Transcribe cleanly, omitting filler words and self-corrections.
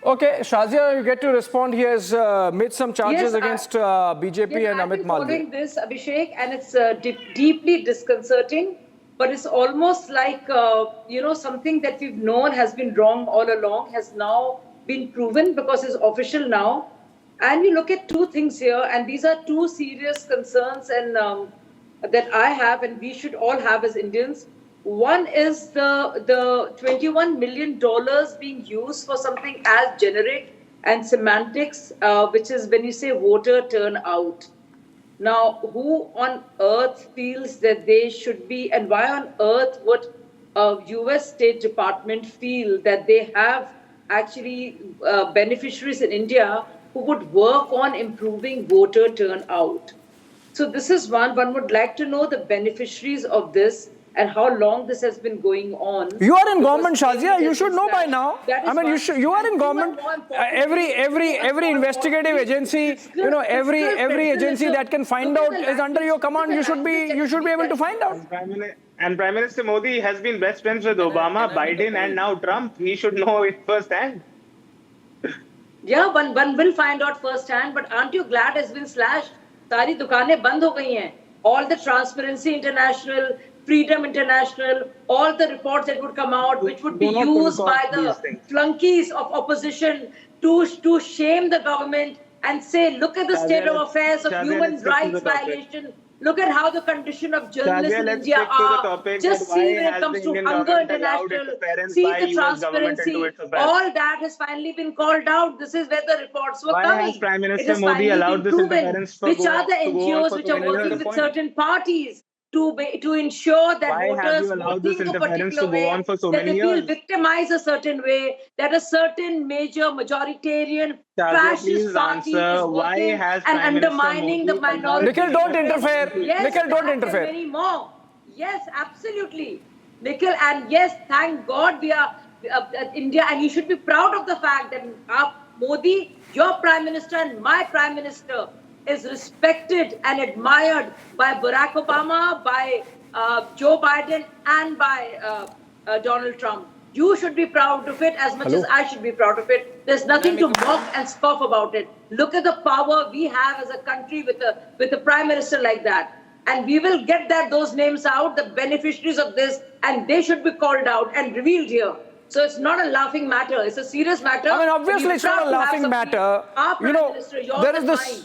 Okay, Shazia, you get to respond. He has made some charges against BJP and Amit I've been following Malviya. this, Abhishek, and it's deeply disconcerting. But it's almost like something that we've known has been wrong all along has now been proven because it's official now. And you look at two things here, and these are two serious concerns and that I have, and we should all have as Indians. One is the $21 million being used for something as generic and semantics, which is when you say voter turnout. Now, who on earth feels that they should be, and why on earth would a US State Department feel that they have actually beneficiaries in India who would work on improving voter turnout? So this is one would like to know the beneficiaries of this and how long this has been going on. You are in government, Shazia. You should know by now. I mean, you are in government. Every investigative agency, every agency that can find out is under your command. You should be able to find out. And Prime Minister Modi has been best friends with Obama, Biden, and now Trump. He should know it firsthand. Yeah, one will find out firsthand. But aren't you glad it's been slashed? सारी दुकानें बंद हो गई हैं. All the Transparency International, Freedom International, all the reports that would come out, which would be used by the flunkies of opposition to shame the government and say, look at the state of affairs of human rights violation. Look at how the condition of journalists in India are. Just see when it comes to Hunger International, see the transparency. All that has finally been called out. This is where the reports were coming. Why has Prime Minister Modi allowed this interference for which are the NGOs which are working with certain parties to ensure that voters think a particular way, that they feel victimized a certain way, that a certain major majoritarian fascist party is working and undermining the minority. Nikhil, don't interfere. Yes, Nikhil, don't interfere. Many more. Yes, absolutely. Nikhil, and yes, thank God we are India, and you should be proud of the fact that Modi, your Prime Minister and my Prime Minister, is respected and admired by Barack Obama, by Joe Biden, and by Donald Trump. You should be proud of it as much as I should be proud of it. There's nothing to mock and scoff about it. Look at the power we have as a country with a Prime Minister like that. And we will get those names out, the beneficiaries of this, and they should be called out and revealed here. So it's not a laughing matter. It's a serious matter. I mean, obviously it's not a laughing matter. Our Prime Minister, yours and mine.